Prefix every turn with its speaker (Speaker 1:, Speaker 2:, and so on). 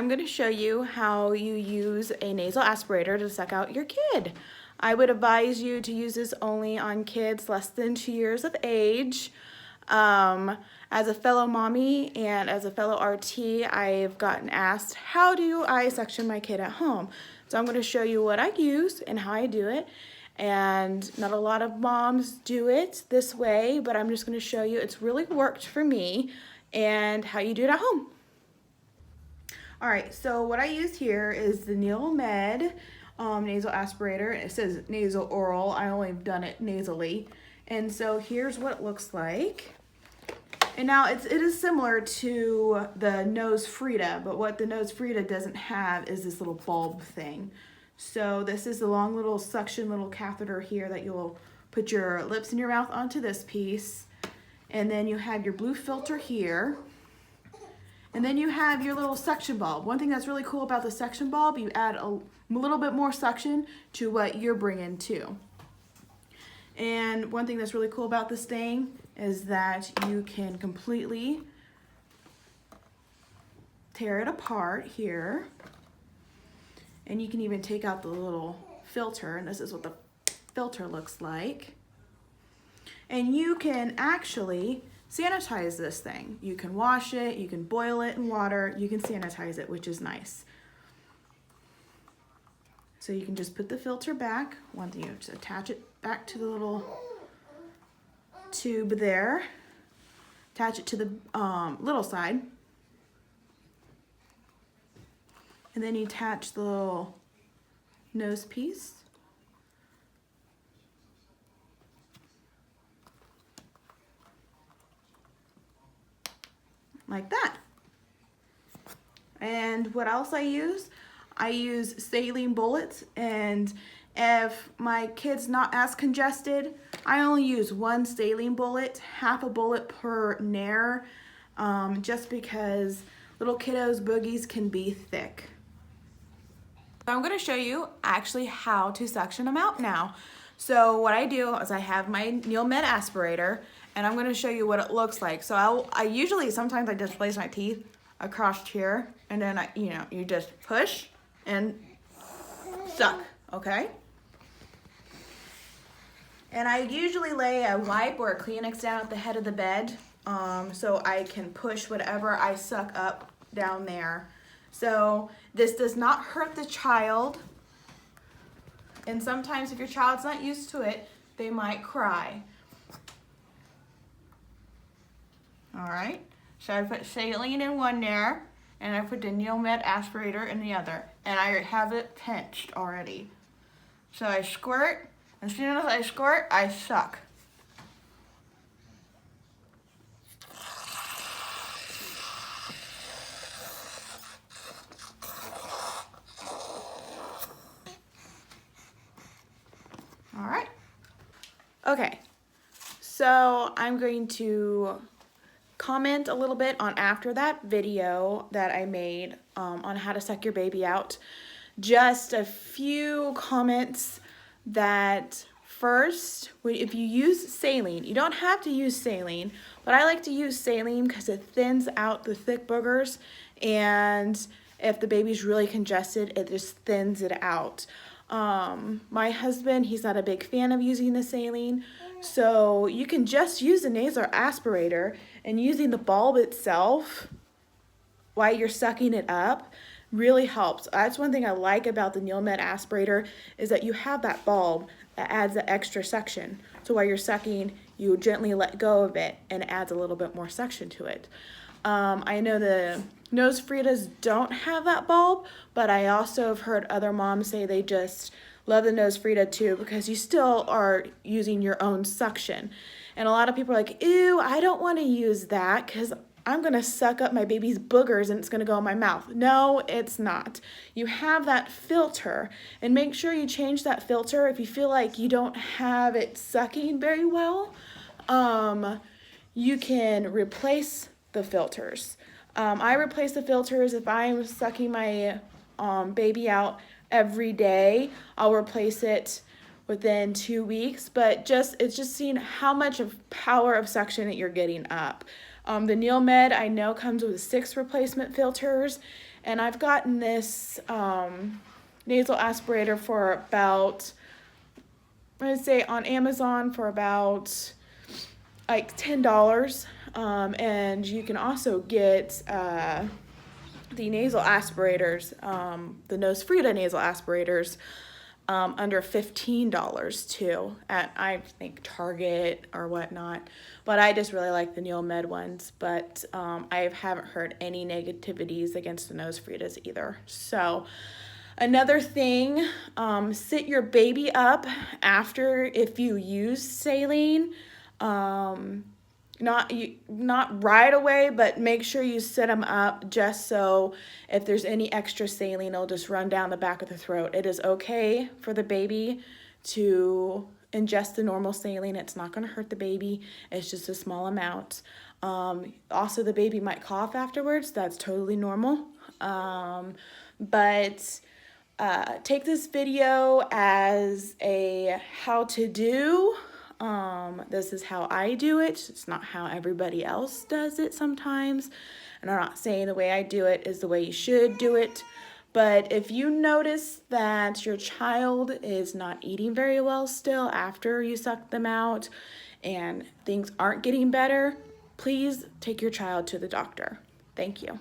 Speaker 1: I'm going to show you how you use a nasal aspirator to suck out your kid. I would advise you to use this only on kids less than 2 years of age. As a fellow mommy and as a fellow RT, I've gotten asked, how do I suction my kid at home? So I'm going to show you what I use and how I do it. And not a lot of moms do it this way, but I'm just going to show you it's really worked for me and how you do it at home. All right, so what I use here is the NeilMed nasal aspirator. It says nasal oral. I only have done it nasally. And so here's what it looks like. And now it is similar to the Nose Frida, but what the Nose Frida doesn't have is this little bulb thing. So this is the long little suction little catheter here that you'll put your lips and your mouth onto this piece. And then you have your blue filter here. And then you have your little suction bulb. One thing that's really cool about the suction bulb, you add a little bit more suction to what you're bringing too. And one thing that's really cool about this thing is that you can completely tear it apart here. And you can even take out the little filter, and this is what the filter looks like. And you can actually sanitize this thing. You can wash it, you can boil it in water, you can sanitize it, which is nice. So you can just put the filter back. One thing, you just attach it back to the little tube there. Attach it to the little side. And then you attach the little nose piece. Like that. And what else I use? I use saline bullets, and if my kid's not as congested, I only use one saline bullet, half a bullet per nair, just because little kiddos' boogies can be thick. So I'm going to show you actually how to suction them out now. So what I do is I have my NeilMed aspirator, and I'm going to show you what it looks like. So I usually, sometimes I just place my teeth across here, and then you just push and suck, okay? And I usually lay a wipe or a Kleenex down at the head of the bed, so I can push whatever I suck up down there. So this does not hurt the child. And sometimes if your child's not used to it, they might cry. All right, so I put saline in one there, and I put the NeilMed aspirator in the other, and I have it pinched already. So I squirt, as soon as I squirt, I suck. All right. Okay, so I'm going to comment a little bit on after that video that I made on how to suck your baby out. Just a few comments that first, if you use saline, you don't have to use saline, but I like to use saline because it thins out the thick boogers, and if the baby's really congested, it just thins it out. My husband, he's not a big fan of using the saline, so you can just use the nasal aspirator, and using the bulb itself while you're sucking it up really helps. That's one thing I like about the NeilMed aspirator, is that you have that bulb that adds the extra suction. So while you're sucking, you gently let go of it, and it adds a little bit more suction to it. I know the Nose Fridas don't have that bulb, but I also have heard other moms say they just love the Nose Frida too, because you still are using your own suction. And a lot of people are like, ew, I don't want to use that because I'm going to suck up my baby's boogers and it's going to go in my mouth. No, it's not. You have that filter, and make sure you change that filter if you feel like you don't have it sucking very well. You can replace the filters. I replace the filters if I'm sucking my baby out every day. I'll replace it within 2 weeks, but it's just seeing how much of power of suction that you're getting up. The NeilMed I know comes with 6 replacement filters, and I've gotten this nasal aspirator for about, I'd say on Amazon for about like $10. And you can also get the nasal aspirators, the NoseFrida nasal aspirators, under $15 too at, I think, Target or whatnot. But I just really like the NeilMed ones. But I haven't heard any negativities against the NoseFridas either. So another thing, sit your baby up after if you use saline. Not right away, but make sure you sit them up just so if there's any extra saline, it'll just run down the back of the throat. It is okay for the baby to ingest the normal saline. It's not going to hurt the baby. It's just a small amount. Also, the baby might cough afterwards. That's totally normal. But take this video as a how to do. This is how I do it. It's not how everybody else does it sometimes. And I'm not saying the way I do it is the way you should do it. But if you notice that your child is not eating very well still after you suck them out and things aren't getting better, please take your child to the doctor. Thank you.